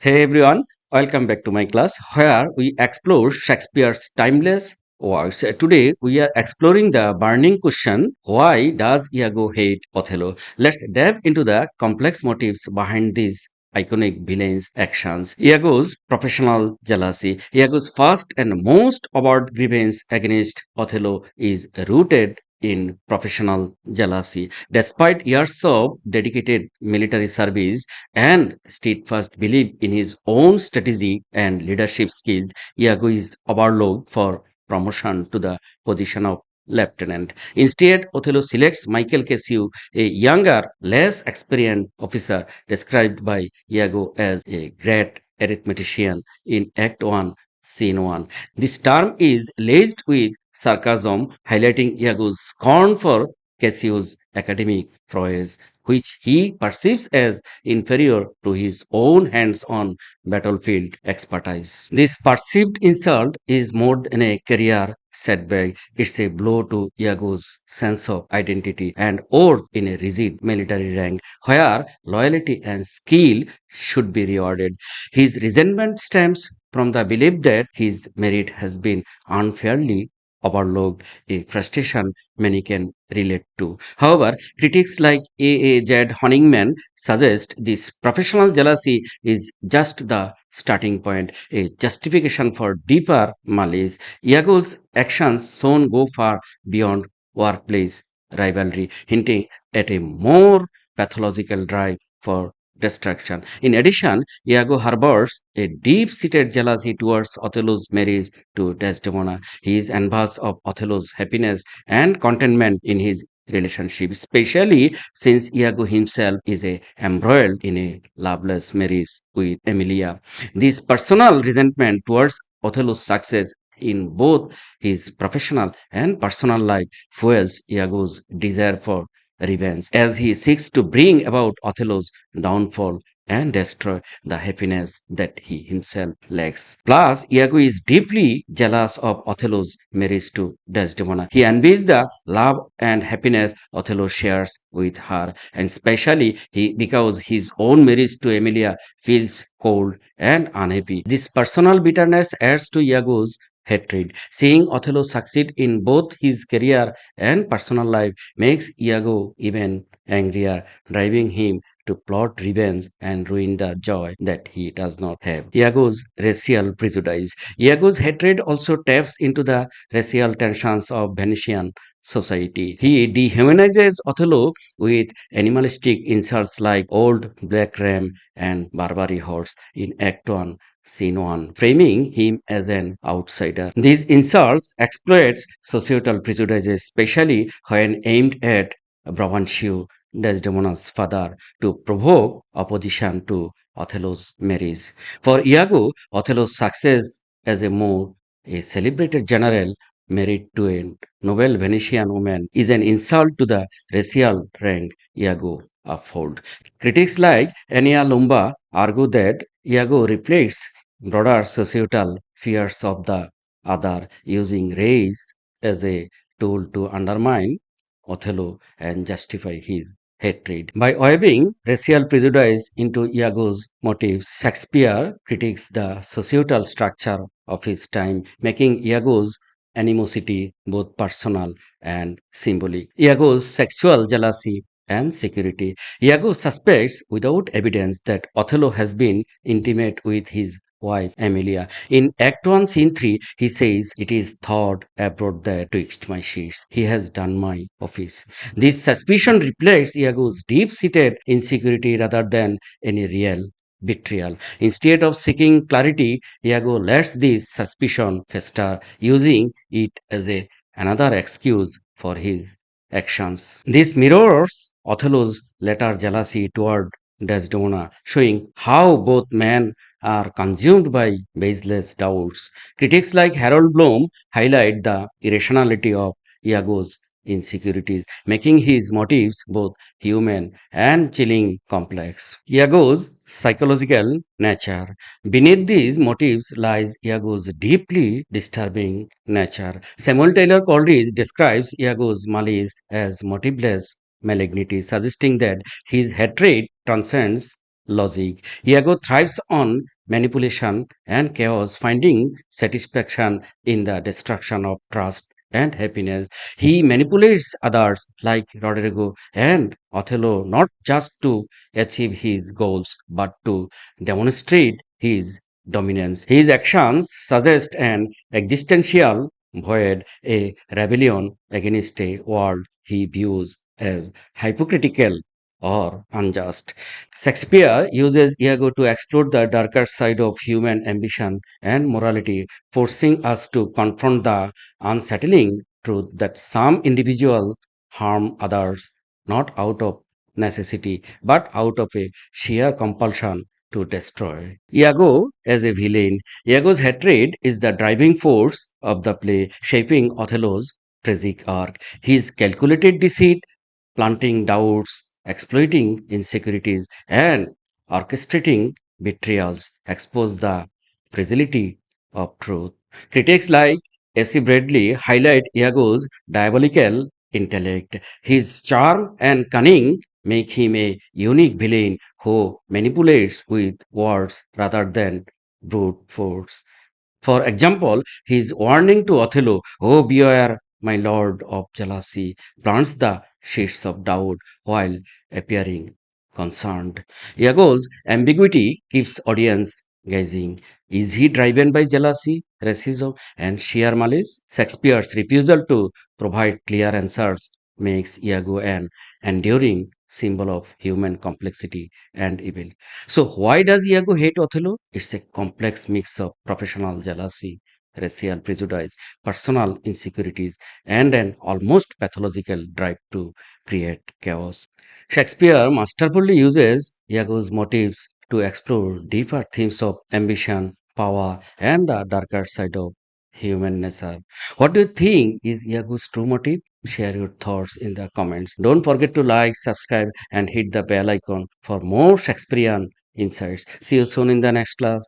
Hey everyone, welcome back to my class where we explore Shakespeare's timeless works. Today we are exploring the burning question, why does Iago hate Othello? Let's dive into the complex motives behind these iconic villains' actions. Iago's professional jealousy. Iago's first and most overt grievance against Othello is rooted in professional jealousy. Despite years of dedicated military service, and steadfast belief in his own strategy and leadership skills, Iago is overlooked for promotion to the position of lieutenant. Instead, Othello selects Michael Cassio, a younger, less experienced officer described by Iago as a great arithmetician in Act 1, Scene 1. This term is laced with sarcasm, highlighting Iago's scorn for Cassio's academic prowess, which he perceives as inferior to his own hands on battlefield expertise. This perceived insult is more than a career setback, it's a blow to Iago's sense of identity and oath in a rigid military rank where loyalty and skill should be rewarded. His resentment stems from the belief that his merit has been unfairly overlooked, a frustration many can relate to. However, critics like A. Honigman suggest this professional jealousy is just the starting point, a justification for deeper malice. Iago's actions soon go far beyond workplace rivalry, hinting at a more pathological drive for destruction. In addition, Iago harbors a deep seated jealousy towards Othello's marriage to Desdemona. He is envious of Othello's happiness and contentment in his relationship, especially since Iago himself is embroiled in a loveless marriage with Emilia. This personal resentment towards Othello's success in both his professional and personal life fuels Iago's desire for revenge as he seeks to bring about Othello's downfall and destroy the happiness that he himself lacks. Plus, Iago is deeply jealous of Othello's marriage to Desdemona. He envies the love and happiness Othello shares with her, and especially because his own marriage to Emilia feels cold and unhappy. This personal bitterness adds to Iago's hatred. Seeing Othello succeed in both his career and personal life makes Iago even angrier, driving him to plot revenge and ruin the joy that he does not have. Iago's racial prejudice. Iago's hatred also taps into the racial tensions of Venetian society. He dehumanizes Othello with animalistic insults like old black ram and Barbary horse in Act 1. Scene 1, framing him as an outsider. These insults exploit societal prejudices, especially when aimed at Brabantio, Desdemona's father, to provoke opposition to Othello's marriage. For Iago, Othello's success as a celebrated general married to a noble Venetian woman is an insult to the racial rank Iago uphold. Critics like Enia Lumba argue that Iago reflects broader societal fears of the other, using race as a tool to undermine Othello and justify his hatred. By weaving racial prejudice into Iago's motives, Shakespeare critiques the societal structure of his time, making Iago's animosity both personal and symbolic. Iago's sexual jealousy and security. Iago suspects without evidence that Othello has been intimate with his wife Emilia. In Act 1, Scene 3, he says, "It is thought abroad that twixt my sheets he has done my office." This suspicion reflects Iago's deep seated insecurity rather than any real betrayal. Instead of seeking clarity, Iago lets this suspicion fester, using it as another excuse for his actions. This mirrors Othello's later jealousy toward Desdemona, showing how both men are consumed by baseless doubts. Critics like Harold Bloom highlight the irrationality of Iago's insecurities, making his motives both human and chilling complex. Iago's psychological nature. Beneath these motives lies Iago's deeply disturbing nature. Samuel Taylor Coleridge describes Iago's malice as motiveless malignity, suggesting that his hatred transcends logic. Iago thrives on manipulation, and chaos, finding satisfaction in the destruction of trust and happiness. He manipulates others like Rodrigo and Othello not just to achieve his goals but to demonstrate his dominance. His actions suggest an existential void, a rebellion against a world he views as hypocritical or unjust. Shakespeare uses Iago to explore the darker side of human ambition and morality, forcing us to confront the unsettling truth that some individuals harm others not out of necessity but out of a sheer compulsion to destroy. Iago as a villain. Iago's hatred is the driving force of the play, shaping Othello's tragic arc. His calculated deceit, planting doubts, exploiting insecurities, and orchestrating betrayals expose the fragility of truth. Critics like A.C. Bradley highlight Iago's diabolical intellect. His charm and cunning make him a unique villain who manipulates with words rather than brute force. For example, his warning to Othello, "Oh, beware, my lord of jealousy," plants the seeds of doubt while appearing concerned. Iago's ambiguity keeps audience gazing. Is he driven by jealousy, racism, and sheer malice? Shakespeare's refusal to provide clear answers makes Iago an enduring symbol of human complexity and evil. So, why does Iago hate Othello? It's a complex mix of professional jealousy, racial prejudice, personal insecurities, and an almost pathological drive to create chaos. Shakespeare masterfully uses Iago's motives to explore deeper themes of ambition, power, and the darker side of human nature. What do you think is Iago's true motive? Share your thoughts in the comments. Don't forget to like, subscribe, and hit the bell icon for more Shakespearean insights. See you soon in the next class.